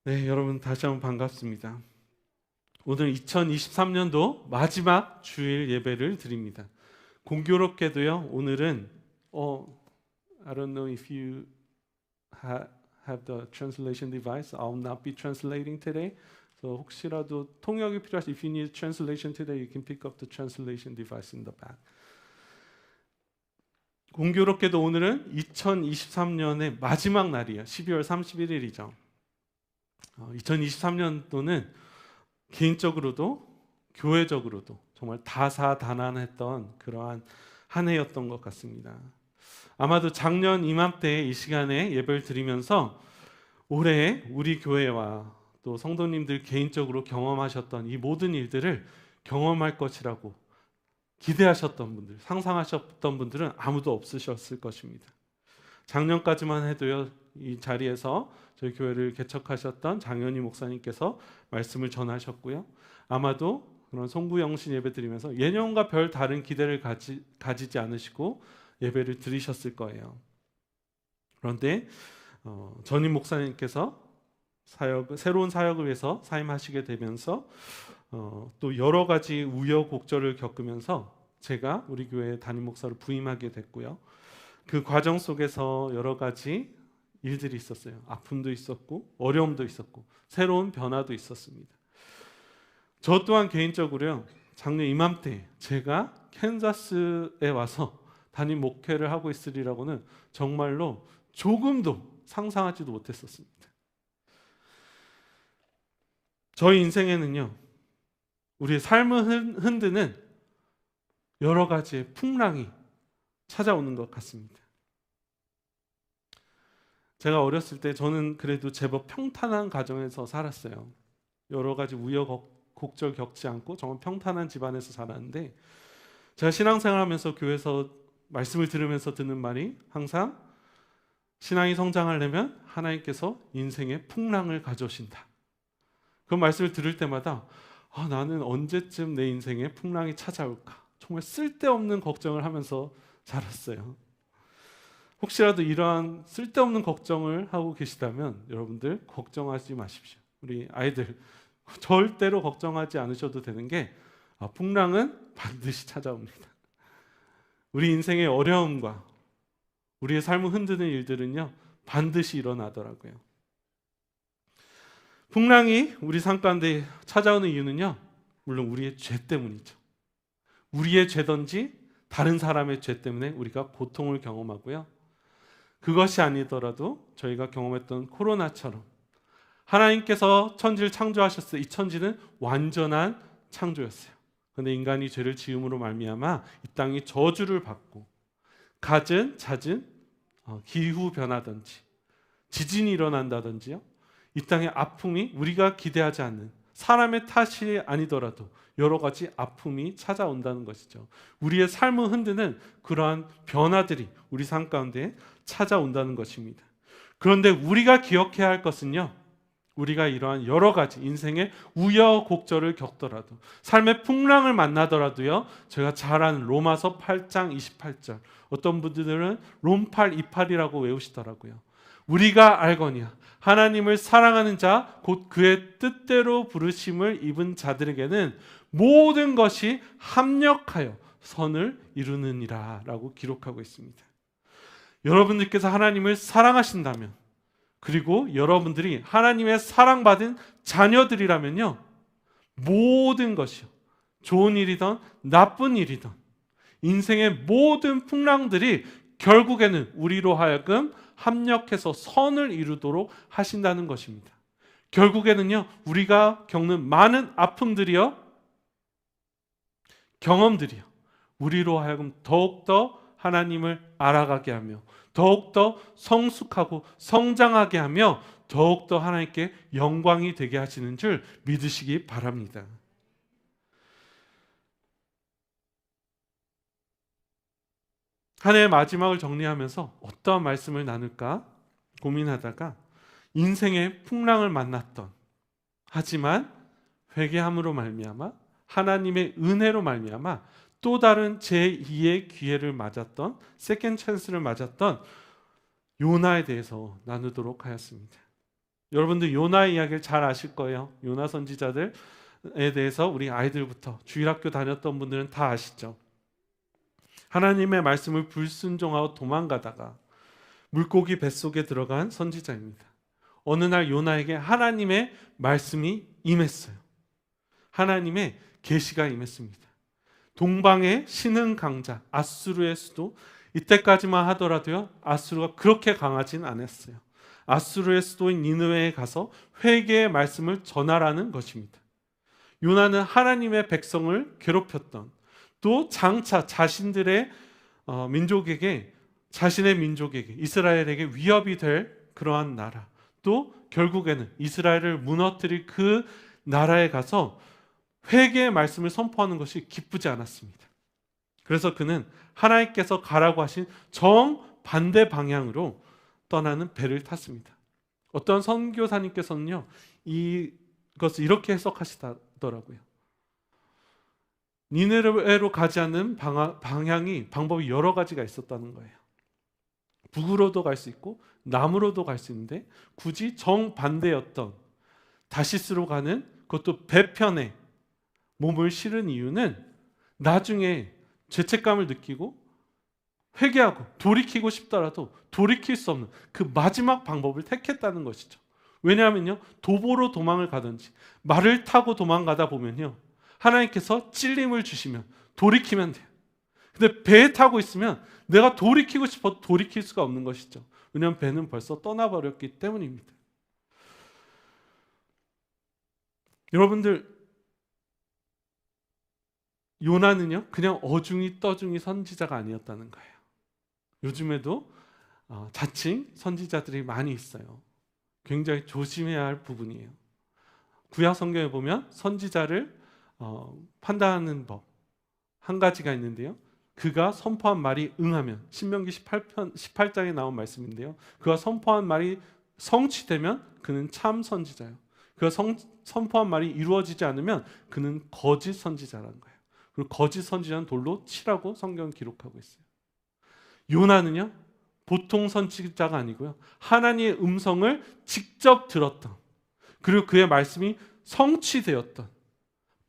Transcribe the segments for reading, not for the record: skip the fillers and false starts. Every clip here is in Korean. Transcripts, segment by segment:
네, 여러분 다시 한번 반갑습니다. 오늘 2023년도 마지막 주일 예배를 드립니다. 공교롭게도요, 오늘은 I don't know if you have the translation device. I'll not be translating today. So 혹시라도 통역이 필요하시, if you need translation today, you can pick up the translation device in the back. 공교롭게도 오늘은 2023년의 마지막 날이에요. 12월 31일이죠. 2023년도는 개인적으로도 교회적으로도 정말 다사다난했던 그러한 한 해였던 것 같습니다. 아마도 작년 이맘때 이 시간에 예배를 드리면서 올해 우리 교회와 또 성도님들 개인적으로 경험하셨던 이 모든 일들을 경험할 것이라고 기대하셨던 분들, 상상하셨던 분들은 아무도 없으셨을 것입니다. 작년까지만 해도요, 이 자리에서 저희 교회를 개척하셨던 장현희 목사님께서 말씀을 전하셨고요. 아마도 그런 송구영신 예배 드리면서 예년과 별 다른 기대를 가지지 않으시고 예배를 드리셨을 거예요. 그런데 전임 목사님께서 새로운 사역을 위해서 사임하시게 되면서 또 여러 가지 우여곡절을 겪으면서 제가 우리 교회 담임 목사로 부임하게 됐고요. 그 과정 속에서 여러 가지 일들이 있었어요. 아픔도 있었고 어려움도 있었고 새로운 변화도 있었습니다. 저 또한 개인적으로요, 작년 이맘때 제가 캔자스에 와서 담임 목회를 하고 있으리라고는 정말로 조금도 상상하지도 못했었습니다. 저희 인생에는요, 우리의 삶을 흔드는 여러 가지의 풍랑이 찾아오는 것 같습니다. 제가 어렸을 때 저는 그래도 제법 평탄한 가정에서 살았어요. 여러 가지 우여곡절 겪지 않고 정말 평탄한 집안에서 자랐는데, 제가 신앙생활하면서 교회에서 말씀을 들으면서 듣는 말이 항상 신앙이 성장하려면 하나님께서 인생의 풍랑을 가져오신다. 그 말씀을 들을 때마다 나는 언제쯤 내 인생에 풍랑이 찾아올까? 정말 쓸데없는 걱정을 하면서 자랐어요. 혹시라도 이러한 쓸데없는 걱정을 하고 계시다면 여러분들 걱정하지 마십시오. 우리 아이들 절대로 걱정하지 않으셔도 되는 게 풍랑은 반드시 찾아옵니다. 우리 인생의 어려움과 우리의 삶을 흔드는 일들은요, 반드시 일어나더라고요. 풍랑이 우리 삶 가운데 찾아오는 이유는요, 물론 우리의 죄 때문이죠. 우리의 죄든지 다른 사람의 죄 때문에 우리가 고통을 경험하고요. 그것이 아니더라도 저희가 경험했던 코로나처럼 하나님께서 천지를 창조하셨어요. 이 천지는 완전한 창조였어요. 그런데 인간이 죄를 지음으로 말미암아 이 땅이 저주를 받고 잦은 기후 변화든지 지진이 일어난다든지요, 이 땅의 아픔이 우리가 기대하지 않는 사람의 탓이 아니더라도 여러 가지 아픔이 찾아온다는 것이죠. 우리의 삶을 흔드는 그러한 변화들이 우리 삶 가운데 찾아온다는 것입니다. 그런데 우리가 기억해야 할 것은요, 우리가 이러한 여러 가지 인생의 우여곡절을 겪더라도 삶의 풍랑을 만나더라도요, 제가 잘 아는 로마서 8장 28절, 어떤 분들은 롬8 28이라고 외우시더라고요. 우리가 알거니와 하나님을 사랑하는 자 곧 그의 뜻대로 부르심을 입은 자들에게는 모든 것이 합력하여 선을 이루느니라 라고 기록하고 있습니다. 여러분들께서 하나님을 사랑하신다면, 그리고 여러분들이 하나님의 사랑받은 자녀들이라면요, 모든 것이요, 좋은 일이든 나쁜 일이든 인생의 모든 풍랑들이 결국에는 우리로 하여금 합력해서 선을 이루도록 하신다는 것입니다. 결국에는요, 우리가 겪는 많은 아픔들이요, 경험들이요, 우리로 하여금 더욱더 하나님을 알아가게 하며 더욱더 성숙하고 성장하게 하며 더욱더 하나님께 영광이 되게 하시는 줄 믿으시기 바랍니다. 한 해의 마지막을 정리하면서 어떠한 말씀을 나눌까 고민하다가 인생의 풍랑을 만났던, 하지만 회개함으로 말미암아 하나님의 은혜로 말미암아 또 다른 제2의 기회를 맞았던, 세컨드 찬스를 맞았던 요나에 대해서 나누도록 하였습니다. 여러분들 요나의 이야기를 잘 아실 거예요. 요나 선지자들에 대해서 우리 아이들부터 주일학교 다녔던 분들은 다 아시죠. 하나님의 말씀을 불순종하고 도망가다가 물고기 뱃속에 들어간 선지자입니다. 어느 날 요나에게 하나님의 말씀이 임했어요. 하나님의 계시가 임했습니다. 동방의 신흥 강자 아수르의 수도, 이때까지만 하더라도요 아수르가 그렇게 강하진 않았어요. 아수르의 수도인 니느웨에 가서 회개의 말씀을 전하라는 것입니다. 요나는 하나님의 백성을 괴롭혔던, 또 장차 자신들의 자신의 민족에게 이스라엘에게 위협이 될 그러한 나라, 또 결국에는 이스라엘을 무너뜨릴 그 나라에 가서 회개의 말씀을 선포하는 것이 기쁘지 않았습니다. 그래서 그는 하나님께서 가라고 하신 정반대 방향으로 떠나는 배를 탔습니다. 어떤 선교사님께서는요 이것을 이렇게 해석하시더라고요. 니느웨로 가지 않는 방법이 여러 가지가 있었다는 거예요. 북으로도 갈 수 있고 남으로도 갈 수 있는데 굳이 정반대였던 다시스로 가는, 그것도 배편에 몸을 실은 이유는 나중에 죄책감을 느끼고 회개하고 돌이키고 싶더라도 돌이킬 수 없는 그 마지막 방법을 택했다는 것이죠. 왜냐하면요 도보로 도망을 가든지 말을 타고 도망가다 보면요 하나님께서 찔림을 주시면 돌이키면 돼요. 근데 배에 타고 있으면 내가 돌이키고 싶어도 돌이킬 수가 없는 것이죠. 왜냐하면 배는 벌써 떠나버렸기 때문입니다. 여러분들, 요나는요 그냥 어중이 떠중이 선지자가 아니었다는 거예요. 요즘에도 자칭 선지자들이 많이 있어요. 굉장히 조심해야 할 부분이에요. 구약 성경에 보면 선지자를 판단하는 법 한 가지가 있는데요, 그가 선포한 말이 응하면, 신명기 18장에 나온 말씀인데요, 그가 선포한 말이 성취되면 그는 참 선지자예요. 그가 선포한 말이 이루어지지 않으면 그는 거짓 선지자라는 거예요. 그리고 거짓 선지자는 돌로 치라고 성경은 기록하고 있어요. 요나는요 보통 선지자가 아니고요 하나님의 음성을 직접 들었던, 그리고 그의 말씀이 성취되었던,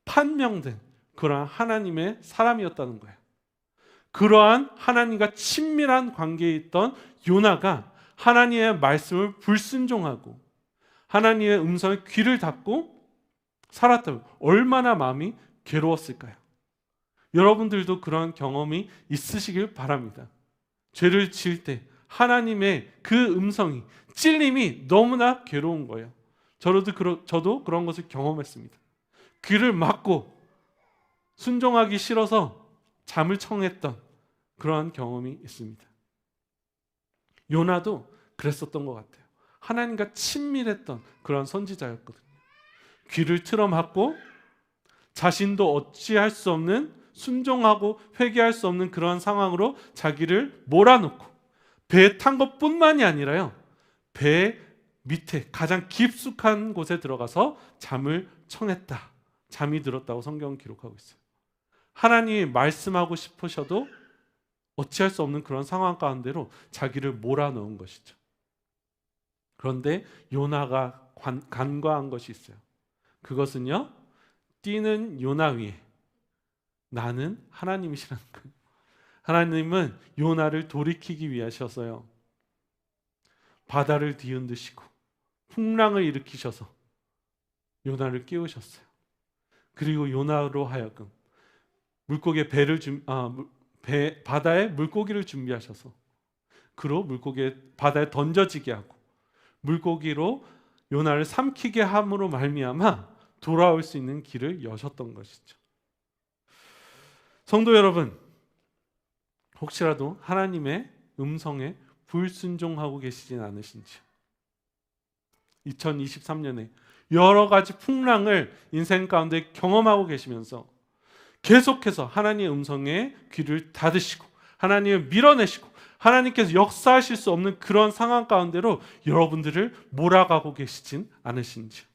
판명된 그러한 하나님의 사람이었다는 거예요. 그러한 하나님과 친밀한 관계에 있던 요나가 하나님의 말씀을 불순종하고 하나님의 음성에 귀를 닫고 살았다면 얼마나 마음이 괴로웠을까요? 여러분들도 그런 경험이 있으시길 바랍니다. 죄를 지을 때 하나님의 그 음성이, 찔림이 너무나 괴로운 거예요. 저도 그런 것을 경험했습니다. 귀를 막고 순종하기 싫어서 잠을 청했던 그러한 경험이 있습니다. 요나도 그랬었던 것 같아요. 하나님과 친밀했던 그런 선지자였거든요. 귀를 틀어막고 자신도 어찌할 수 없는, 순종하고 회개할 수 없는 그런 상황으로 자기를 몰아놓고 배에 탄 것뿐만이 아니라요 배 밑에 가장 깊숙한 곳에 들어가서 잠을 청했다, 잠이 들었다고 성경은 기록하고 있어요. 하나님이 말씀하고 싶으셔도 어찌할 수 없는 그런 상황 가운데로 자기를 몰아넣은 것이죠. 그런데 요나가 간과한 것이 있어요. 그것은요 뛰는 요나 위에 나는 하나님이시라는 거예요. 하나님은 요나를 돌이키기 위하셔서요 바다를 뒤흔드시고 풍랑을 일으키셔서 요나를 깨우셨어요. 그리고 요나로 하여금 물고기의 바다에 물고기를 준비하셔서 그로 바다에 던져지게 하고 물고기로 요나를 삼키게 함으로 말미암아 돌아올 수 있는 길을 여셨던 것이죠. 성도 여러분, 혹시라도 하나님의 음성에 불순종하고 계시진 않으신지요? 2023년에 여러 가지 풍랑을 인생 가운데 경험하고 계시면서 계속해서 하나님의 음성에 귀를 닫으시고 하나님을 밀어내시고 하나님께서 역사하실 수 없는 그런 상황 가운데로 여러분들을 몰아가고 계시진 않으신지요?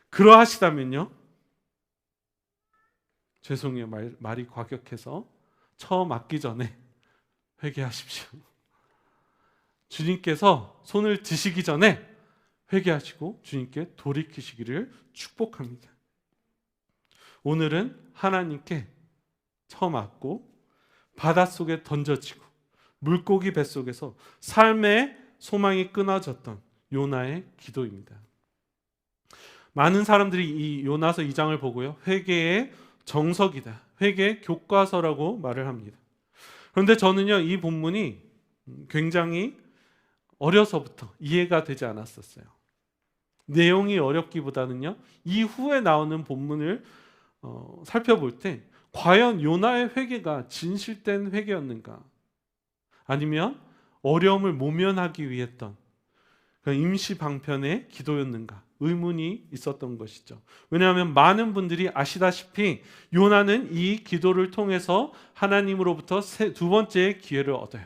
그러하시다면요, 죄송해요, 말이 과격해서 처음 맞기 전에 회개하십시오. 주님께서 손을 드시기 전에 회개하시고 주님께 돌이키시기를 축복합니다. 오늘은 하나님께 처맞고 바닷속에 던져지고 물고기 뱃속에서 삶의 소망이 끊어졌던 요나의 기도입니다. 많은 사람들이 이 요나서 2장을 보고요, 회개의 정석이다, 회개의 교과서라고 말을 합니다. 그런데 저는요, 이 본문이 굉장히 어려서부터 이해가 되지 않았었어요. 내용이 어렵기보다는요, 이후에 나오는 본문을 살펴볼 때 과연 요나의 회개가 진실된 회개였는가, 아니면 어려움을 모면하기 위해 했던 임시 방편의 기도였는가 의문이 있었던 것이죠. 왜냐하면 많은 분들이 아시다시피 요나는 이 기도를 통해서 하나님으로부터 두 번째의 기회를 얻어요.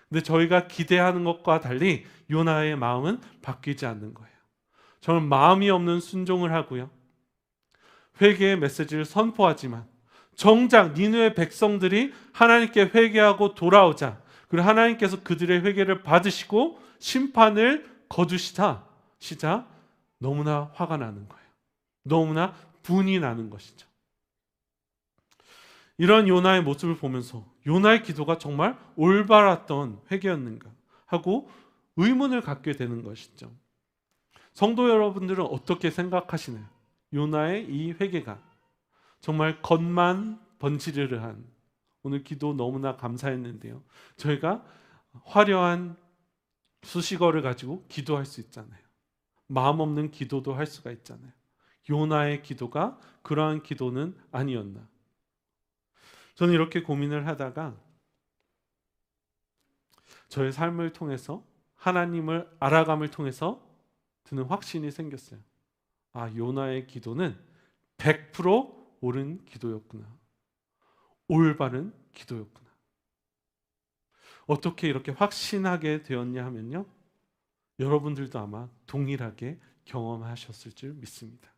근데 저희가 기대하는 것과 달리 요나의 마음은 바뀌지 않는 거예요. 저는 마음이 없는 순종을 하고요, 회개의 메시지를 선포하지만 정작 니느웨 백성들이 하나님께 회개하고 돌아오자, 그리고 하나님께서 그들의 회개를 받으시고 심판을 거두시자 너무나 화가 나는 거예요. 너무나 분이 나는 것이죠. 이런 요나의 모습을 보면서 요나의 기도가 정말 올바랐던 회개였는가 하고 의문을 갖게 되는 것이죠. 성도 여러분들은 어떻게 생각하시나요? 요나의 이 회개가 정말 겉만 번지르르한, 오늘 기도 너무나 감사했는데요, 저희가 화려한 수식어를 가지고 기도할 수 있잖아요. 마음 없는 기도도 할 수가 있잖아요. 요나의 기도가 그러한 기도는 아니었나. 저는 이렇게 고민을 하다가 저의 삶을 통해서 하나님을 알아감을 통해서 드는 확신이 생겼어요. 아, 요나의 기도는 100% 옳은 기도였구나. 올바른 기도였구나. 어떻게 이렇게 확신하게 되었냐 하면요, 여러분들도 아마 동일하게 경험하셨을 줄 믿습니다.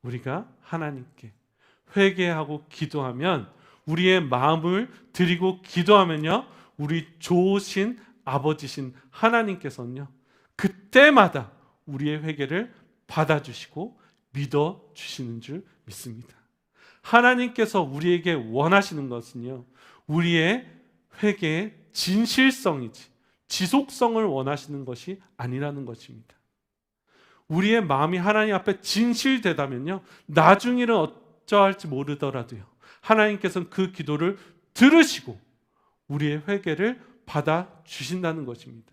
우리가 하나님께 회개하고 기도하면, 우리의 마음을 드리고 기도하면요, 우리 좋으신 아버지신 하나님께서는요, 그때마다 우리의 회개를 받아주시고 믿어주시는 줄 믿습니다. 하나님께서 우리에게 원하시는 것은요, 우리의 회개의 진실성이지 지속성을 원하시는 것이 아니라는 것입니다. 우리의 마음이 하나님 앞에 진실되다면요, 나중에는 어쩌할지 모르더라도요, 하나님께서는 그 기도를 들으시고 우리의 회개를 받아주신다는 것입니다.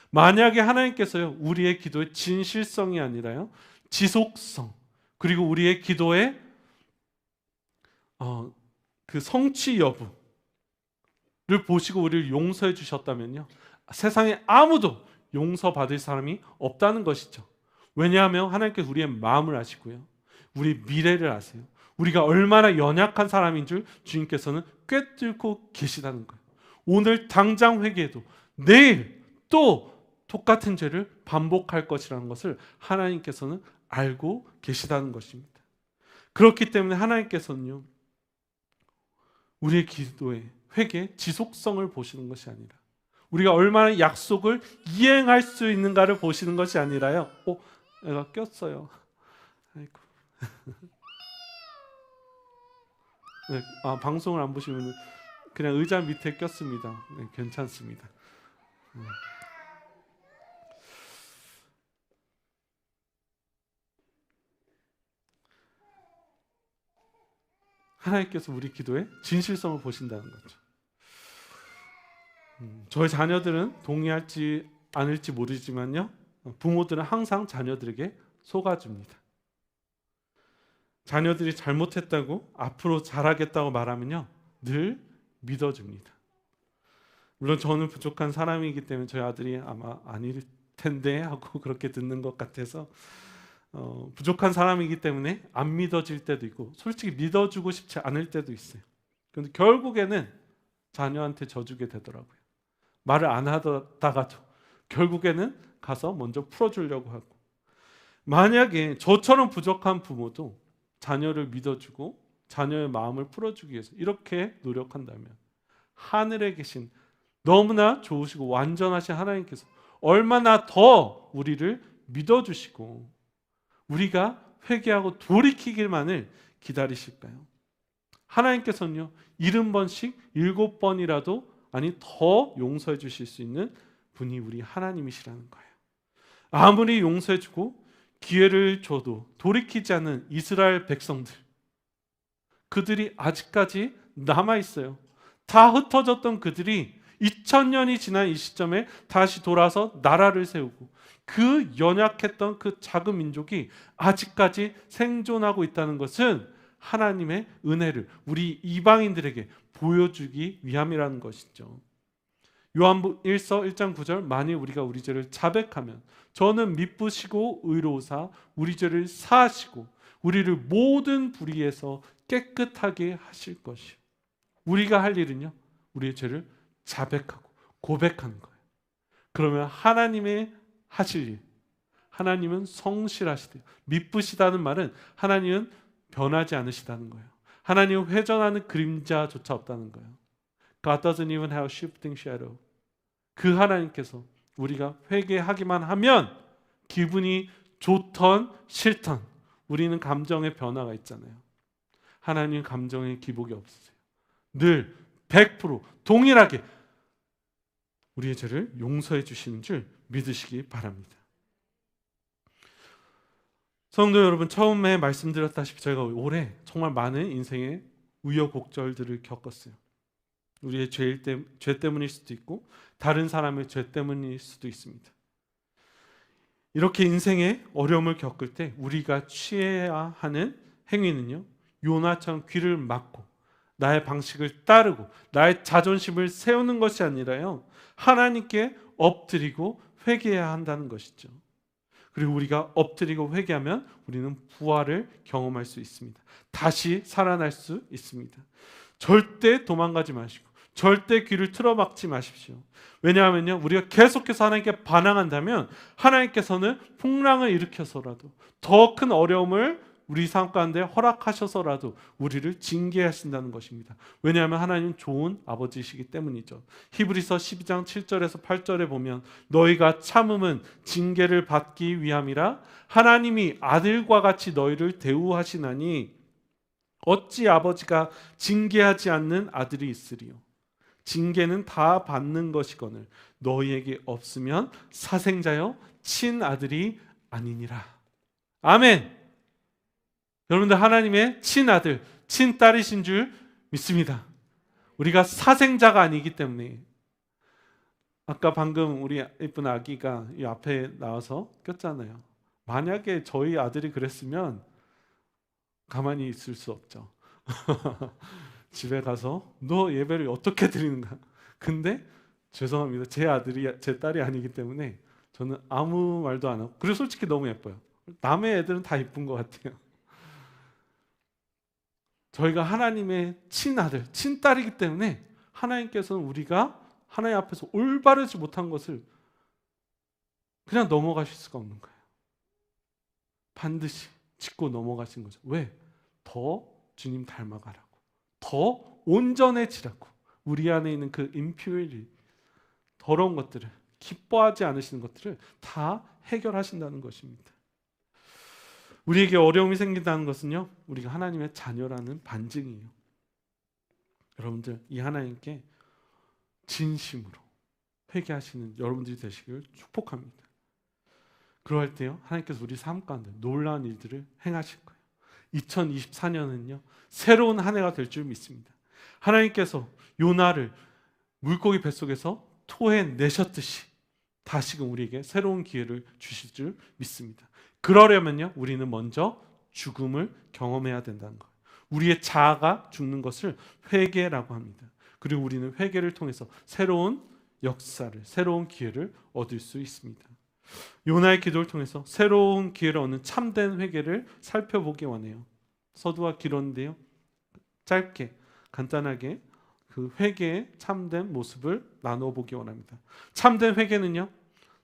만약에 하나님께서요, 우리의 기도의 진실성이 아니라요, 지속성, 그리고 우리의 기도의 그 성취 여부를 보시고 우리를 용서해 주셨다면요, 세상에 아무도 용서받을 사람이 없다는 것이죠. 왜냐하면 하나님께서 우리의 마음을 아시고요, 우리 미래를 아세요. 우리가 얼마나 연약한 사람인 줄 주님께서는 꿰뚫고 계시다는 거예요. 오늘 당장 회개해도 내일 또 똑같은 죄를 반복할 것이라는 것을 하나님께서는 알고 계시다는 것입니다. 그렇기 때문에 하나님께서는요, 우리의 기도의 회개의 지속성을 보시는 것이 아니라, 우리가 얼마나 약속을 이행할 수 있는가를 보시는 것이 아니라요, 내가 꼈어요. 아이고. 네, 방송을 안 보시면 그냥 의자 밑에 꼈습니다. 네, 괜찮습니다. 하나님께서 우리 기도의 진실성을 보신다는 거죠. 저희 자녀들은 동의할지 않을지 모르지만요, 부모들은 항상 자녀들에게 속아줍니다. 자녀들이 잘못했다고 앞으로 잘하겠다고 말하면요, 늘 믿어줍니다. 물론 저는 부족한 사람이기 때문에 저희 아들이 아마 아닐 텐데 하고 그렇게 듣는 것 같아서 부족한 사람이기 때문에 안 믿어질 때도 있고, 솔직히 믿어주고 싶지 않을 때도 있어요. 그런데 결국에는 자녀한테 져주게 되더라고요. 말을 안 하다가도 결국에는 가서 먼저 풀어주려고 하고, 만약에 저처럼 부족한 부모도 자녀를 믿어주고 자녀의 마음을 풀어주기 위해서 이렇게 노력한다면, 하늘에 계신 너무나 좋으시고 완전하신 하나님께서 얼마나 더 우리를 믿어주시고 우리가 회개하고 돌이키기만을 기다리실까요? 하나님께서는요 70번씩 7번이라도 아니 더 용서해 주실 수 있는 분이 우리 하나님이시라는 거예요. 아무리 용서해 주고 기회를 줘도 돌이키지 않는 이스라엘 백성들, 그들이 아직까지 남아있어요. 다 흩어졌던 그들이 2000년이 지난 이 시점에 다시 돌아서 나라를 세우고 그 연약했던 그 작은 민족이 아직까지 생존하고 있다는 것은 하나님의 은혜를 우리 이방인들에게 보여주기 위함이라는 것이죠. 요한복음 1장 9절 만일 우리가 우리 죄를 자백하면 저는 미쁘시고 의로우사 우리 죄를 사하시고 우리를 모든 불의에서 깨끗하게 하실 것이요. 우리가 할 일은요 우리의 죄를 자백하고 고백하는 거예요. 그러면 하나님의 하실 일, 하나님은 성실하시대요. 미쁘시다는 말은 하나님은 변하지 않으시다는 거예요. 하나님은 회전하는 그림자조차 없다는 거예요. God doesn't even have shifting shadow. 그 하나님께서 우리가 회개하기만 하면 기분이 좋던 싫던 우리는 감정의 변화가 있잖아요. 하나님 감정의 기복이 없으세요. 늘 100% 동일하게 우리의 죄를 용서해 주시는 줄 믿으시기 바랍니다. 성도 여러분, 처음에 말씀드렸다시피 저희가 올해 정말 많은 인생의 우여곡절들을 겪었어요. 우리의 죄 때문일 수도 있고 다른 사람의 죄 때문일 수도 있습니다. 이렇게 인생의 어려움을 겪을 때 우리가 취해야 하는 행위는요, 요나처럼 귀를 막고 나의 방식을 따르고 나의 자존심을 세우는 것이 아니라요, 하나님께 엎드리고 회개해야 한다는 것이죠. 그리고 우리가 엎드리고 회개하면 우리는 부활을 경험할 수 있습니다. 다시 살아날 수 있습니다. 절대 도망가지 마시고 절대 귀를 틀어막지 마십시오. 왜냐하면요, 우리가 계속해서 하나님께 반항한다면 하나님께서는 풍랑을 일으켜서라도 더 큰 어려움을 우리 삶 가운데 허락하셔서라도 우리를 징계하신다는 것입니다. 왜냐하면 하나님은 좋은 아버지이시기 때문이죠. 히브리서 12장 7절에서 8절에 보면 너희가 참음은 징계를 받기 위함이라 하나님이 아들과 같이 너희를 대우하시나니 어찌 아버지가 징계하지 않는 아들이 있으리요. 징계는 다 받는 것이거늘 너희에게 없으면 사생자여 친아들이 아니니라. 아멘. 여러분들 하나님의 친아들, 친딸이신 줄 믿습니다. 우리가 사생자가 아니기 때문에. 아까 방금 우리 예쁜 아기가 이 앞에 나와서 꼈잖아요. 만약에 저희 아들이 그랬으면 가만히 있을 수 없죠. 집에 가서 너 예배를 어떻게 드리는가? 근데 죄송합니다. 제 아들이 제 딸이 아니기 때문에 저는 아무 말도 안 하고, 그리고 솔직히 너무 예뻐요. 남의 애들은 다 예쁜 것 같아요. 저희가 하나님의 친아들, 친딸이기 때문에 하나님께서는 우리가 하나님 앞에서 올바르지 못한 것을 그냥 넘어가실 수가 없는 거예요. 반드시 짚고 넘어가신 거죠. 왜? 더 주님 닮아가라고, 더 온전해지라고. 우리 안에 있는 그 impurity, 더러운 것들을, 기뻐하지 않으시는 것들을 다 해결하신다는 것입니다. 우리에게 어려움이 생긴다는 것은요, 우리가 하나님의 자녀라는 반증이에요. 여러분들 이 하나님께 진심으로 회개하시는 여러분들이 되시길 축복합니다. 그럴 때요, 하나님께서 우리 삶 가운데 놀라운 일들을 행하실 거예요. 2024년은요 새로운 한 해가 될 줄 믿습니다. 하나님께서 요나를 물고기 뱃속에서 토해내셨듯이 다시금 우리에게 새로운 기회를 주실 줄 믿습니다. 그러려면요, 우리는 먼저 죽음을 경험해야 된다는 거예요. 우리의 자아가 죽는 것을 회개라고 합니다. 그리고 우리는 회개를 통해서 새로운 역사를, 새로운 기회를 얻을 수 있습니다. 요나의 기도를 통해서 새로운 기회를 얻는 참된 회개를 살펴보기 원해요. 서두가 길었는데요, 짧게 간단하게 그 회개의 참된 모습을 나눠보기 원합니다. 참된 회개는요,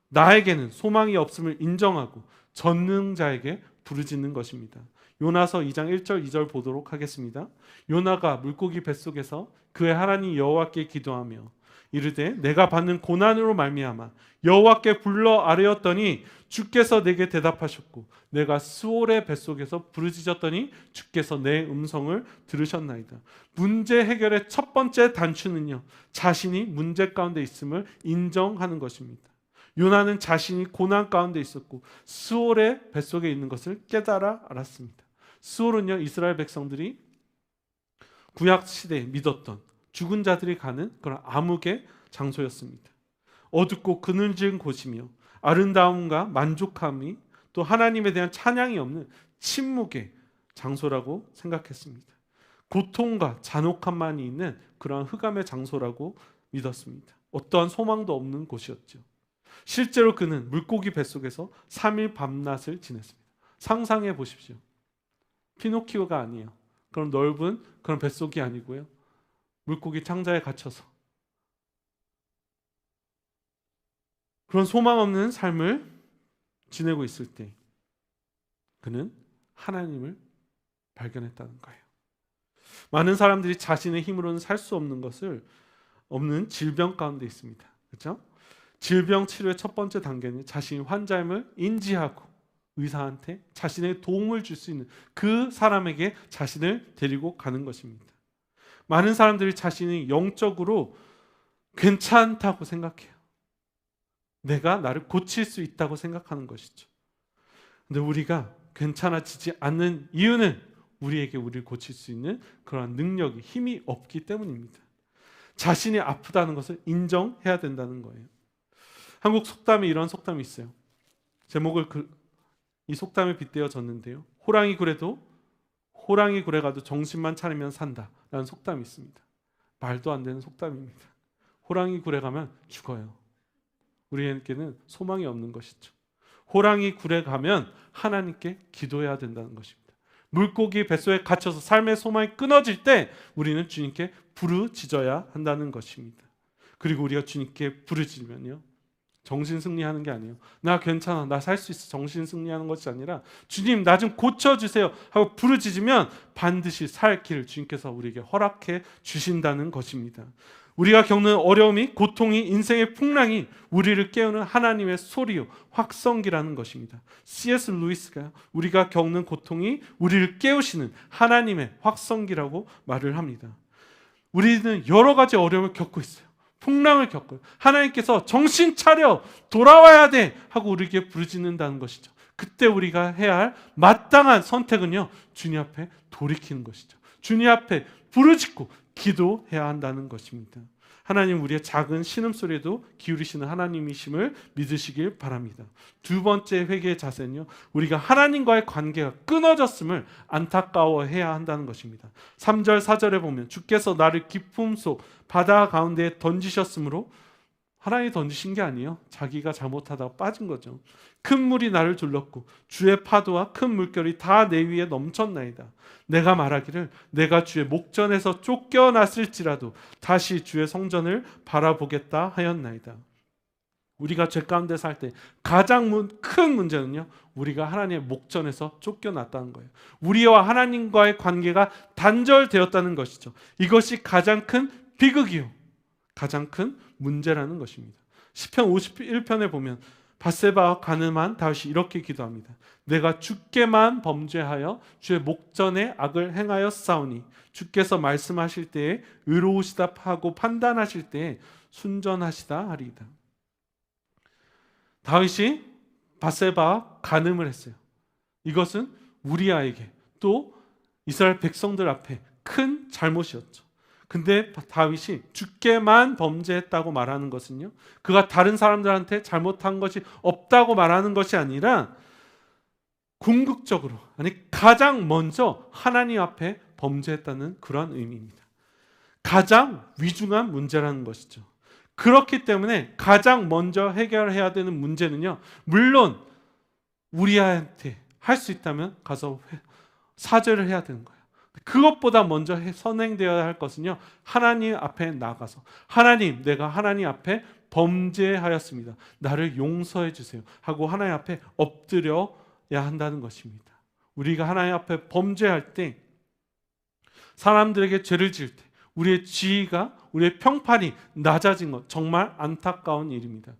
나에게는 소망이 없음을 인정하고 전능자에게 부르짖는 것입니다. 요나서 2장 1절 2절 보도록 하겠습니다. 요나가 물고기 뱃속에서 그의 하나님 여호와께 기도하며 이르되 내가 받는 고난으로 말미암아 여호와께 불러 아뢰었더니 주께서 내게 대답하셨고 내가 스올의 뱃속에서 부르짖었더니 주께서 내 음성을 들으셨나이다. 문제 해결의 첫 번째 단추는요, 자신이 문제 가운데 있음을 인정하는 것입니다. 요나는 자신이 고난 가운데 있었고 스올의 뱃속에 있는 것을 깨달아 알았습니다. 스올은요, 이스라엘 백성들이 구약 시대에 믿었던 죽은 자들이 가는 그런 암흑의 장소였습니다. 어둡고 그늘진 곳이며 아름다움과 만족함이 또 하나님에 대한 찬양이 없는 침묵의 장소라고 생각했습니다. 고통과 잔혹함만이 있는 그러한 흑암의 장소라고 믿었습니다. 어떠한 소망도 없는 곳이었죠. 실제로 그는 물고기 뱃속에서 3일 밤낮을 지냈습니다. 상상해 보십시오. 피노키오가 아니에요. 그런 넓은 그런 뱃속이 아니고요. 물고기 창자에 갇혀서 그런 소망 없는 삶을 지내고 있을 때 그는 하나님을 발견했다는 거예요. 많은 사람들이 자신의 힘으로는 살 수 없는 질병 가운데 있습니다. 그렇죠? 질병 치료의 첫 번째 단계는 자신이 환자임을 인지하고 의사한테 자신의 도움을 줄 수 있는 그 사람에게 자신을 데리고 가는 것입니다. 많은 사람들이 자신이 영적으로 괜찮다고 생각해요. 내가 나를 고칠 수 있다고 생각하는 것이죠. 근데 우리가 괜찮아지지 않는 이유는 우리에게 우리를 고칠 수 있는 그러한 능력이, 힘이 없기 때문입니다. 자신이 아프다는 것을 인정해야 된다는 거예요. 한국 속담에 이런 속담이 있어요. 제목을 이 속담에 빗대어 졌는데요. 호랑이 굴에 가도 정신만 차리면 산다 라는 속담이 있습니다. 말도 안 되는 속담입니다. 호랑이 굴에 가면 죽어요. 우리에게는 소망이 없는 것이죠. 호랑이 굴에 가면 하나님께 기도해야 된다는 것입니다. 물고기 뱃속에 갇혀서 삶의 소망이 끊어질 때 우리는 주님께 부르짖어야 한다는 것입니다. 그리고 우리가 주님께 부르짖으면요, 정신 승리하는 게 아니에요. 나 괜찮아, 나 살 수 있어, 정신 승리하는 것이 아니라 주님 나 좀 고쳐주세요 하고 부르짖으면 반드시 살 길을 주님께서 우리에게 허락해 주신다는 것입니다. 우리가 겪는 어려움이, 고통이, 인생의 풍랑이 우리를 깨우는 하나님의 소리요, 확성기라는 것입니다. C.S. 루이스가 우리가 겪는 고통이 우리를 깨우시는 하나님의 확성기라고 말을 합니다. 우리는 여러 가지 어려움을 겪고 있어요. 풍랑을 겪어요. 하나님께서 정신 차려, 돌아와야 돼 하고 우리에게 부르짖는다는 것이죠. 그때 우리가 해야 할 마땅한 선택은요, 주님 앞에 돌이키는 것이죠. 주님 앞에 부르짖고 기도해야 한다는 것입니다. 하나님 우리의 작은 신음소리에도 기울이시는 하나님이심을 믿으시길 바랍니다. 두 번째 회개의 자세는요, 우리가 하나님과의 관계가 끊어졌음을 안타까워해야 한다는 것입니다. 3절 4절에 보면 주께서 나를 깊음 속 바다 가운데에 던지셨으므로, 하나님이 던지신 게 아니에요. 자기가 잘못하다가 빠진 거죠. 큰 물이 나를 둘렀고 주의 파도와 큰 물결이 다 내 위에 넘쳤나이다. 내가 말하기를 내가 주의 목전에서 쫓겨났을지라도 다시 주의 성전을 바라보겠다 하였나이다. 우리가 죄 가운데 살 때 가장 큰 문제는요, 우리가 하나님의 목전에서 쫓겨났다는 거예요. 우리와 하나님과의 관계가 단절되었다는 것이죠. 이것이 가장 큰 비극이요, 가장 큰 문제라는 것입니다. 시편 51편에 보면 밧세바와 가늠한 다윗이 이렇게 기도합니다. 내가 주께만 범죄하여 주의 목전에 악을 행하였사오니 주께서 말씀하실 때에 의로우시다 하고 판단하실 때에 순전하시다 하리이다. 다윗이 밧세바와 간음을 했어요. 이것은 우리아에게 또 이스라엘 백성들 앞에 큰 잘못이었죠. 근데 다윗이 주께만 범죄했다고 말하는 것은요, 그가 다른 사람들한테 잘못한 것이 없다고 말하는 것이 아니라 궁극적으로, 아니 가장 먼저 하나님 앞에 범죄했다는 그런 의미입니다. 가장 위중한 문제라는 것이죠. 그렇기 때문에 가장 먼저 해결해야 되는 문제는요, 물론 우리한테 할 수 있다면 가서 사죄를 해야 되는 거예요. 그것보다 먼저 선행되어야 할 것은요, 하나님 앞에 나가서 하나님, 내가 하나님 앞에 범죄하였습니다. 나를 용서해 주세요 하고 하나님 앞에 엎드려야 한다는 것입니다. 우리가 하나님 앞에 범죄할 때, 사람들에게 죄를 지을 때, 우리의 지위가, 우리의 평판이 낮아진 것, 정말 안타까운 일입니다.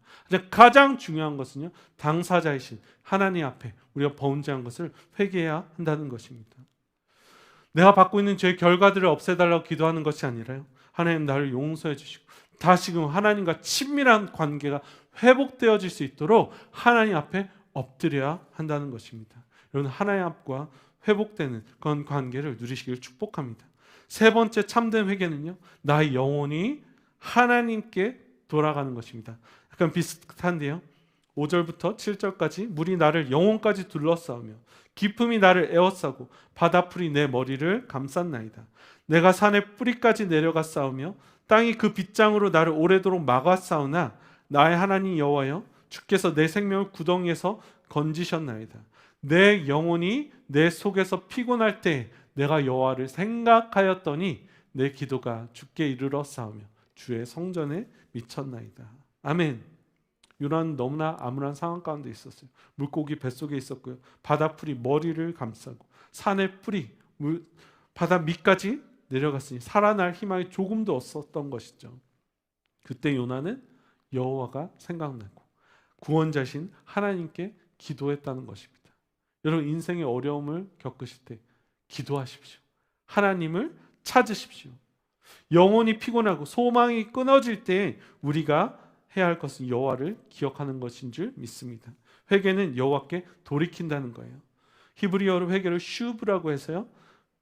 가장 중요한 것은요, 당사자이신 하나님 앞에 우리가 범죄한 것을 회개해야 한다는 것입니다. 내가 받고 있는 죄의 결과들을 없애달라고 기도하는 것이 아니라요, 하나님 나를 용서해 주시고 다시금 하나님과 친밀한 관계가 회복되어질 수 있도록 하나님 앞에 엎드려야 한다는 것입니다. 여러분, 하나님 앞과 회복되는 그런 관계를 누리시기를 축복합니다. 세 번째 참된 회개는요, 나의 영혼이 하나님께 돌아가는 것입니다. 약간 비슷한데요, 5절부터 7절까지 물이 나를 영혼까지 둘러싸우며 기품이 나를 에워싸고 바다풀이 내 머리를 감쌌나이다. 내가 산의 뿌리까지 내려가 싸우며 땅이 그 빗장으로 나를 오래도록 막아싸우나 나의 하나님 여호와여, 주께서 내 생명을 구덩이에서 건지셨나이다. 내 영혼이 내 속에서 피곤할 때 내가 여호와를 생각하였더니 내 기도가 주께 이르러 싸우며 주의 성전에 미쳤나이다. 아멘. 요나는 너무나 암울한 상황 가운데 있었어요. 물고기 뱃속에 있었고요, 바다풀이 머리를 감싸고 산의 뿌리, 바다 밑까지 내려갔으니 살아날 희망이 조금도 없었던 것이죠. 그때 요나는 여호와가 생각나고 구원자신 하나님께 기도했다는 것입니다. 여러분, 인생의 어려움을 겪으실 때 기도하십시오. 하나님을 찾으십시오. 영혼이 피곤하고 소망이 끊어질 때 우리가 해야 할 것은 여호와를 기억하는 것인 줄 믿습니다. 회개는 여호와께 돌이킨다는 거예요. 히브리어로 회개를 슈브라고 해서요,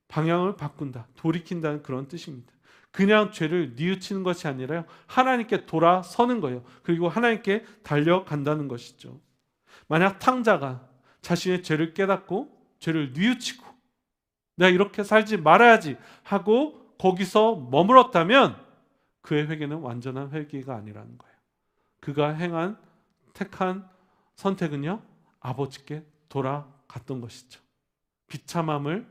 방향을 바꾼다, 돌이킨다는 그런 뜻입니다. 그냥 죄를 뉘우치는 것이 아니라요, 하나님께 돌아서는 거예요. 그리고 하나님께 달려간다는 것이죠. 만약 탕자가 자신의 죄를 깨닫고 죄를 뉘우치고 내가 이렇게 살지 말아야지 하고 거기서 머물렀다면 그의 회개는 완전한 회개가 아니라는 거예요. 그가 택한 선택은요, 아버지께 돌아갔던 것이죠. 비참함을,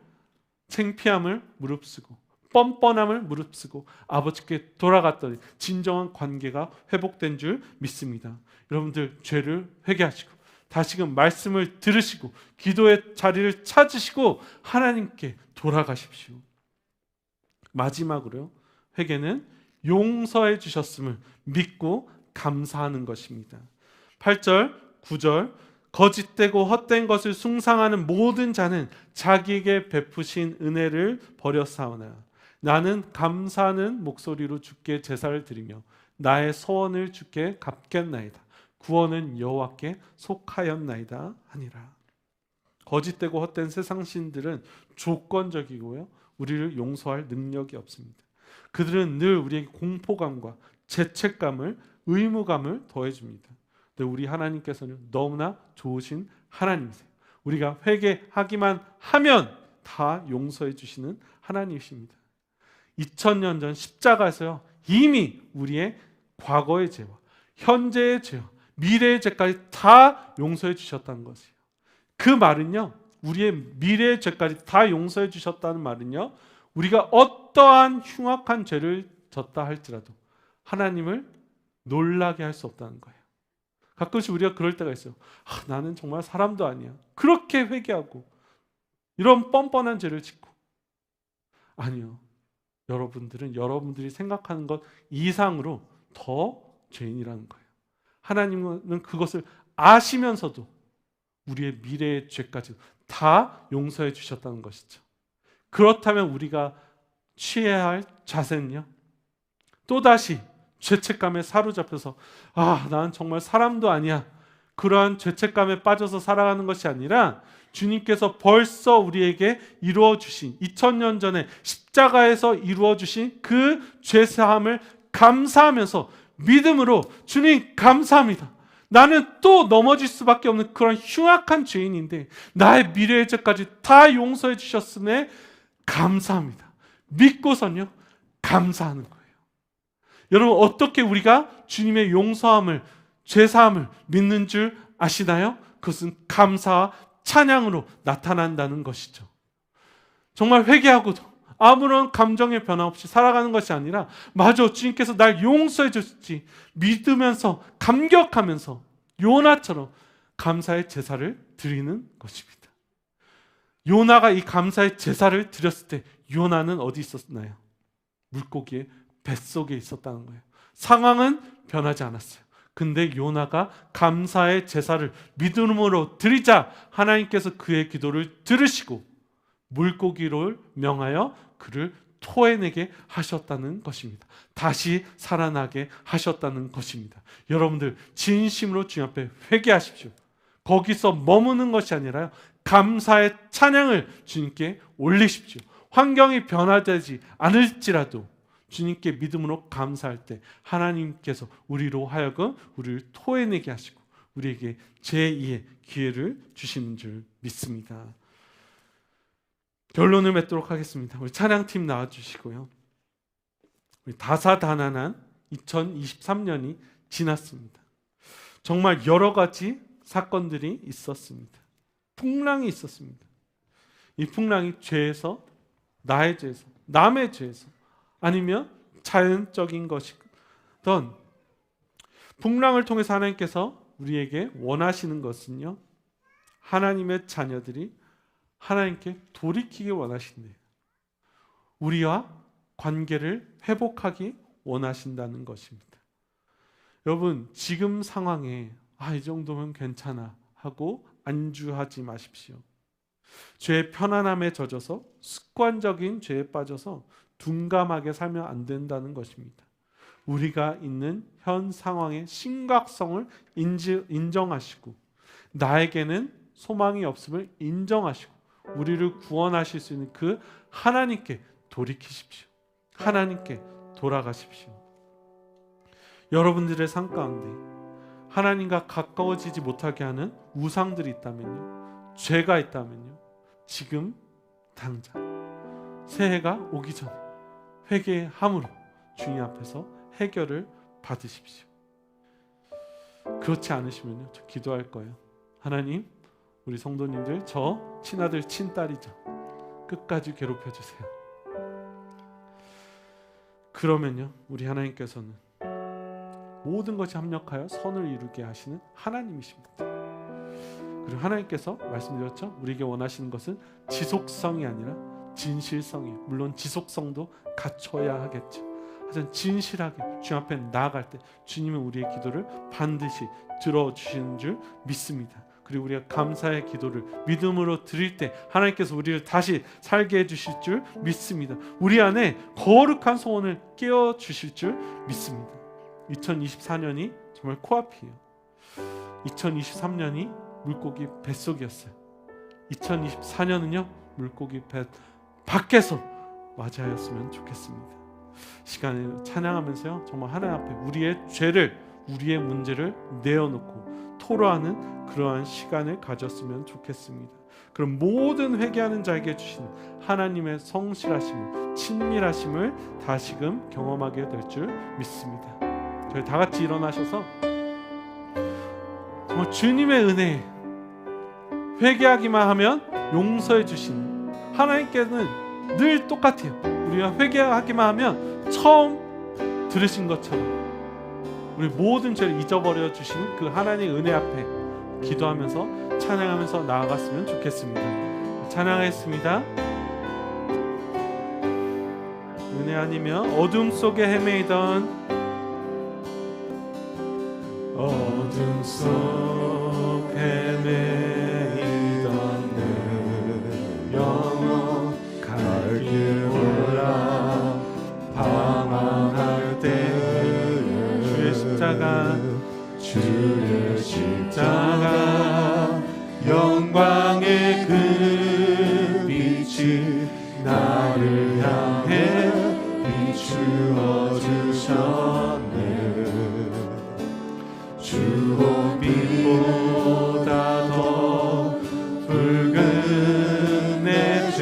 창피함을 무릅쓰고 뻔뻔함을 무릅쓰고 아버지께 돌아갔더니 진정한 관계가 회복된 줄 믿습니다. 여러분들, 죄를 회개하시고 다시금 말씀을 들으시고 기도의 자리를 찾으시고 하나님께 돌아가십시오. 마지막으로요, 회개는 용서해 주셨음을 믿고 감사하는 것입니다. 8절, 9절, 거짓되고 헛된 것을 숭상하는 모든 자는 자기에게 베푸신 은혜를 버렸사오나 나는 감사하는 목소리로 주께 제사를 드리며 나의 소원을 주께 갚겠나이다. 구원은 여호와께 속하였나이다 하니라. 거짓되고 헛된 세상 신들은 조건적이고요, 우리를 용서할 능력이 없습니다. 그들은 늘 우리에게 공포감과 죄책감을, 의무감을 더해줍니다. 근데 우리 하나님께서는 너무나 좋으신 하나님이세요. 우리가 회개하기만 하면 다 용서해 주시는 하나님이십니다. 2000년 전 십자가에서요, 이미 우리의 과거의 죄와 현재의 죄와 미래의 죄까지 다 용서해 주셨다는 것이에요. 그 말은요, 우리의 미래의 죄까지 다 용서해 주셨다는 말은요, 우리가 어떠한 흉악한 죄를 졌다 할지라도 하나님을 놀라게 할 수 없다는 거예요. 가끔씩 우리가 그럴 때가 있어요. 나는 정말 사람도 아니야. 그렇게 회개하고 이런 뻔뻔한 죄를 짓고. 아니요. 여러분들은 여러분들이 생각하는 것 이상으로 더 죄인이라는 거예요. 하나님은 그것을 아시면서도 우리의 미래의 죄까지 다 용서해 주셨다는 것이죠. 그렇다면 우리가 취해야 할 자세는요, 또다시 죄책감에 사로잡혀서 나는 정말 사람도 아니야, 그러한 죄책감에 빠져서 살아가는 것이 아니라 주님께서 벌써 우리에게 이루어 주신 2000년 전에 십자가에서 이루어 주신 그 죄사함을 감사하면서 믿음으로, 주님 감사합니다. 나는 또 넘어질 수밖에 없는 그런 흉악한 죄인인데 나의 미래의 죄까지 다 용서해 주셨음에 감사합니다. 믿고선요, 감사하는 거예요. 여러분, 어떻게 우리가 주님의 용서함을, 죄사함을 믿는 줄 아시나요? 그것은 감사와 찬양으로 나타난다는 것이죠. 정말 회개하고도 아무런 감정의 변화 없이 살아가는 것이 아니라, 맞아, 주님께서 날 용서해 줬지 믿으면서 감격하면서 요나처럼 감사의 제사를 드리는 것입니다. 요나가 이 감사의 제사를 드렸을 때 요나는 어디 있었나요? 물고기의 뱃속에 있었다는 거예요. 상황은 변하지 않았어요. 근데 요나가 감사의 제사를 믿음으로 드리자 하나님께서 그의 기도를 들으시고 물고기를 명하여 그를 토해내게 하셨다는 것입니다. 다시 살아나게 하셨다는 것입니다. 여러분들 진심으로 주님 앞에 회개하십시오. 거기서 머무는 것이 아니라 감사의 찬양을 주님께 올리십시오. 환경이 변화되지 않을지라도 주님께 믿음으로 감사할 때 하나님께서 우리로 하여금 우리를 토해내게 하시고 우리에게 제2의 기회를 주시는 줄 믿습니다. 결론을 맺도록 하겠습니다. 우리 찬양팀 나와주시고요. 우리 다사다난한 2023년이 지났습니다. 정말 여러 가지 사건들이 있었습니다. 풍랑이 있었습니다. 이 풍랑이 죄에서, 나의 죄에서, 남의 죄에서, 아니면 자연적인 것이던 풍랑을 통해서 하나님께서 우리에게 원하시는 것은요, 하나님의 자녀들이 하나님께 돌이키기 원하신대요. 우리와 관계를 회복하기 원하신다는 것입니다. 여러분, 지금 상황에 이 정도면 괜찮아 하고 안주하지 마십시오. 죄의 편안함에 젖어서 습관적인 죄에 빠져서 둔감하게 살면 안 된다는 것입니다. 우리가 있는 현 상황의 심각성을 인정하시고 나에게는 소망이 없음을 인정하시고 우리를 구원하실 수 있는 그 하나님께 돌이키십시오. 하나님께 돌아가십시오. 여러분들의 삶 가운데 하나님과 가까워지지 못하게 하는 우상들이 있다면요, 죄가 있다면요, 지금 당장 새해가 오기 전에 회개함으로 주님 앞에서 해결을 받으십시오. 그렇지 않으시면요, 저 기도할 거예요. 하나님, 우리 성도님들, 저 친아들 친딸이죠, 끝까지 괴롭혀 주세요. 그러면요, 우리 하나님께서는 모든 것이 합력하여 선을 이루게 하시는 하나님이십니다. 그리고 하나님께서 말씀드렸죠, 우리에게 원하시는 것은 지속성이 아니라 진실성이에요. 물론 지속성도 갖춰야 하겠죠. 하지만 진실하게 주님 앞에 나아갈 때 주님은 우리의 기도를 반드시 들어주시는 줄 믿습니다. 그리고 우리가 감사의 기도를 믿음으로 드릴 때 하나님께서 우리를 다시 살게 해주실 줄 믿습니다. 우리 안에 거룩한 소원을 깨워주실 줄 믿습니다. 2024년이 정말 코앞이에요. 2023년이 물고기 뱃속이었어요. 2024년은요, 물고기 뱃 밖에서 맞이하였으면 좋겠습니다. 시간을 찬양하면서요, 정말 하나님 앞에 우리의 죄를, 우리의 문제를 내어놓고 토로하는 그러한 시간을 가졌으면 좋겠습니다. 그럼 모든 회개하는 자에게 주시는 하나님의 성실하심을, 친밀하심을 다시금 경험하게 될 줄 믿습니다. 저희 다 같이 일어나셔서 정말 주님의 은혜에 회개하기만 하면 용서해 주시는 하나님께는 늘 똑같아요. 우리가 회개하기만 하면 처음 들으신 것처럼 우리 모든 죄를 잊어버려 주시는 그 하나님의 은혜 앞에 기도하면서 찬양하면서 나아갔으면 좋겠습니다. 찬양하겠습니다. 은혜 아니면 어둠 속에 헤매이던 어둠 속 헤매이던 내 영혼 갈 길 몰라 방황할 때 주의 십자가 영광의 그 빛이 나를 향해 비추어 주셨네. 주홍빛보다 더 붉은 내 죄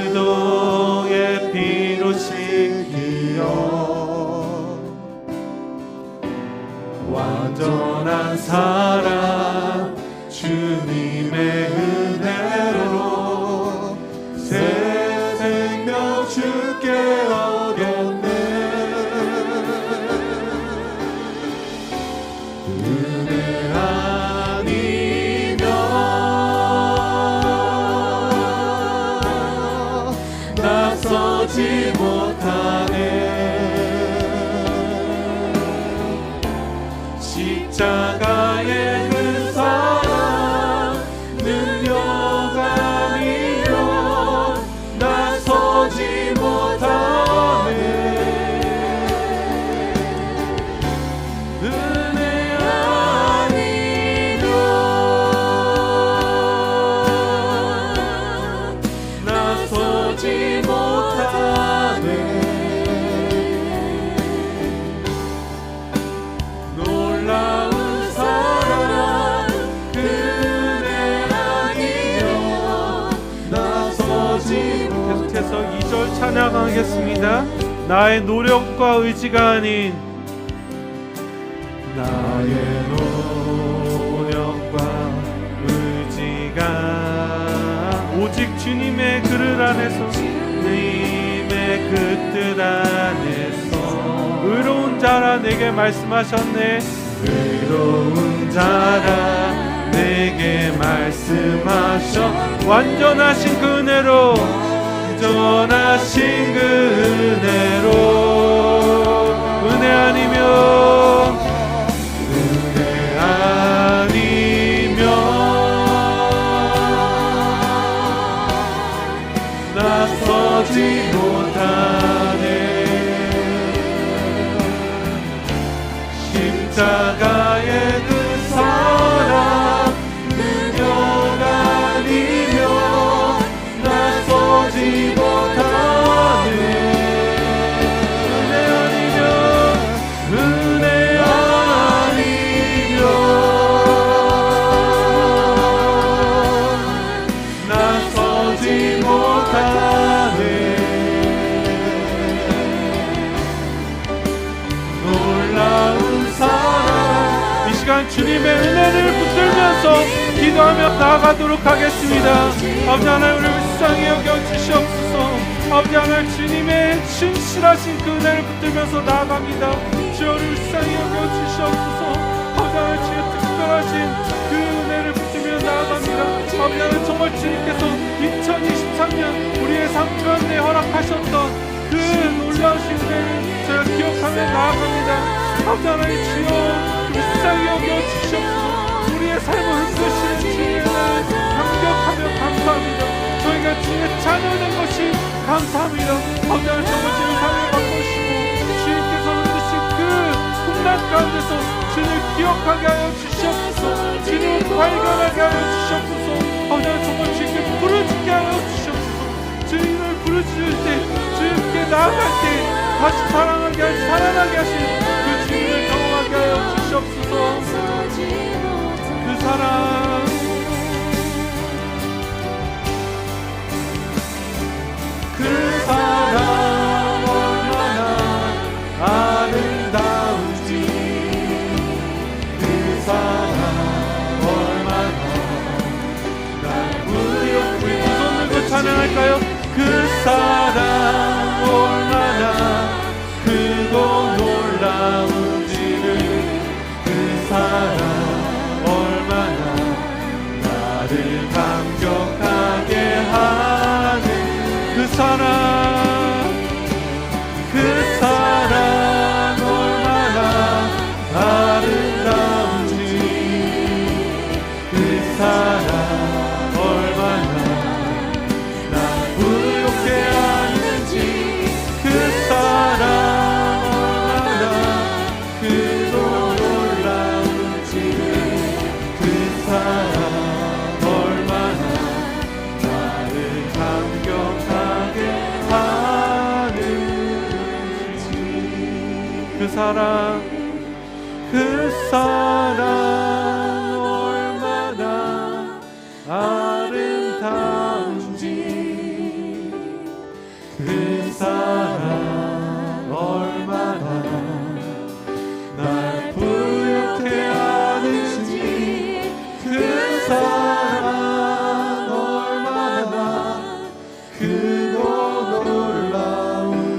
그리스도의 피로 씻기어 완전한 사랑 주님의 은혜로 새 생명 주께 얻었네. 찬양하겠습니다. 나의 노력과 의지가 아닌 나의 노력과 의지가 오직 주님의 그릇 안에서, 주님의 그 뜻 안에서 의로운 자라 내게 말씀하셨네. 의로운 자라 내게 말씀하셔. 완전하신 그 은혜로, 완전하신 그 은혜로, 은혜 아니면, 은혜 아니면 나서지 못하네. 십자가의 그 사랑 능력 아니면 나서지 못하네. 은혜 아니면, 은혜 아니면 나서지 못하네. 놀라운 사랑. 이 시간 주님의 은혜를 붙들면서 기도하며 나아가도록 하겠습니다. 아버지 하나님, 우리를 불쌍히 여겨주시옵소서. 아버지 하나님, 주님의 신실하신 그 은혜를 붙들면서 나아갑니다. 주여, 우리를 불쌍히 여겨주시옵소서. 아버지 하나님, 주의 특별하신 그 은혜를 붙들며 나아갑니다. 아버지 하나님, 정말 주님께서 2023년 우리의 삶 가운데 허락하셨던 그 놀라우신 은혜를 제가 기억하며 나아갑니다. 아버지 하나님, 주여 불쌍히 여겨주시옵소서. 우리의 삶을 흔드시는 주의 은혜를 감격하며 감사합니다. 저희가 주의 자녀된 것이 감사합니다. 아버지 하나님, 정말 주의 삶을 바꾸시고 주님께서 흔드신 그 풍랑 가운데서 주님을 기억하게 하여 주시옵소서. 주님을 발견하게 하여 주시옵소서. 아버지 하나님, 정말 주님께 부르짖게 하여 주시옵소서. 주님을 부르짖을 때, 주님께 나아갈 때 다시 사랑하게 하신 그 주님을 경험하게 하여 주시옵소서. 그 사랑, 그 사랑 얼마나 아름다운지, 그 사랑 얼마나 날 부여. 우리 두 손 들고 찬양할까요? 그 사랑 얼마나 크고 놀라운지를, 그 사랑 얼마나 나를 감격하게 하는 그 사랑, 그 사랑 얼마나 아름다운지, 그 사랑 얼마나 날 부욕해 하는지, 그 사랑 얼마나 크고 놀라운지를, 그 사랑 얼마나 나를 감격하게 하는지, 그 사랑, 그 사랑 얼마나 아름다운지, 그 사랑 얼마나 날 부욕해 하는지, 그 사랑 얼마나 크고 놀라운지를,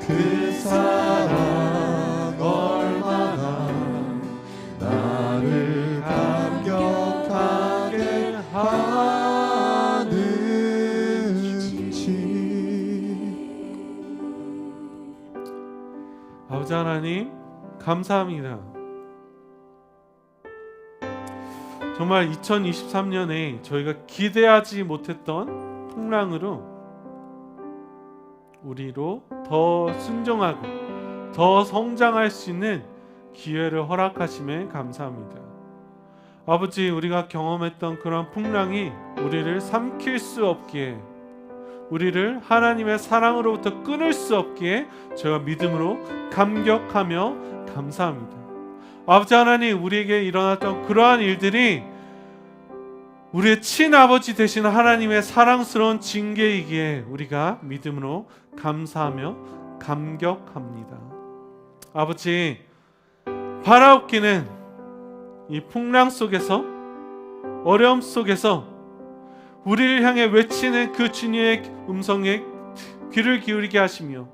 그 사랑 얼마나 나를 감격하게 하는지. 아버지 하나님, 감사합니다. 정말 2023년에 저희가 기대하지 못했던 풍랑으로 우리로 더 순종하고 더 성장할 수 있는 기회를 허락하심에 감사합니다. 아버지, 우리가 경험했던 그런 풍랑이 우리를 삼킬 수 없기에, 우리를 하나님의 사랑으로부터 끊을 수 없기에 저희가 믿음으로 감격하며 감사합니다. 아버지 하나님, 우리에게 일어났던 그러한 일들이 우리의 친아버지 되신 하나님의 사랑스러운 징계이기에 우리가 믿음으로 감사하며 감격합니다. 아버지, 바라옵기는 이 풍랑 속에서, 어려움 속에서 우리를 향해 외치는 그 주님의 음성에 귀를 기울이게 하시며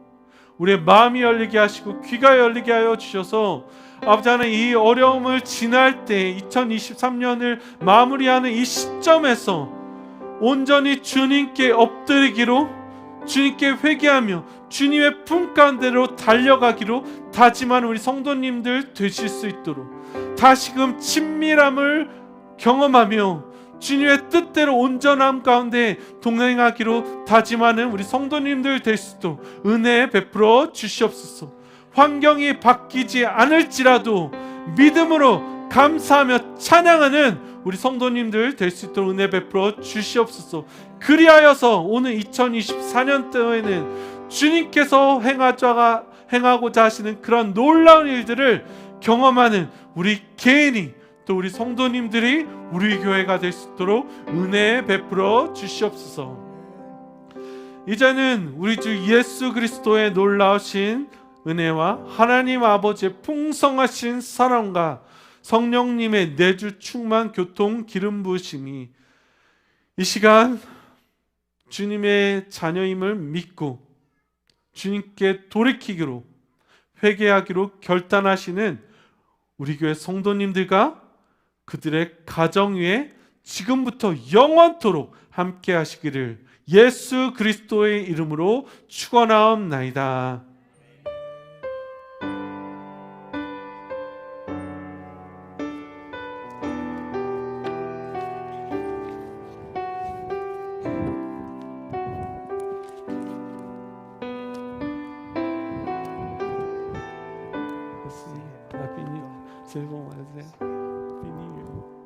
우리의 마음이 열리게 하시고 귀가 열리게 하여 주셔서 아버지 하나님, 이 어려움을 지날 때 2023년을 마무리하는 이 시점에서 온전히 주님께 엎드리기로, 주님께 회개하며 주님의 품 가운데로 달려가기로 다짐한 우리 성도님들 되실 수 있도록, 다시금 친밀함을 경험하며 주님의 뜻대로 온전함 가운데 동행하기로 다짐하는 우리 성도님들 될 수 있도록 은혜 베풀어 주시옵소서. 환경이 바뀌지 않을지라도 믿음으로 감사하며 찬양하는 우리 성도님들 될 수 있도록 은혜 베풀어 주시옵소서. 그리하여서 오늘 2024년도에는 주님께서 행하고자 하시는 그런 놀라운 일들을 경험하는 우리 개인이, 또 우리 성도님들이 우리 교회가 될 수 있도록 은혜 베풀어 주시옵소서. 이제는 우리 주 예수 그리스도의 놀라우신 은혜와 하나님 아버지의 풍성하신 사랑과 성령님의 내주 충만 교통 기름 부으심이 이 시간 주님의 자녀임을 믿고 주님께 돌이키기로, 회개하기로 결단하시는 우리 교회 성도님들과 그들의 가정 위에 지금부터 영원토록 함께 하시기를 예수 그리스도의 이름으로 축원하옵나이다. 새해 복 많으세요. 비니유.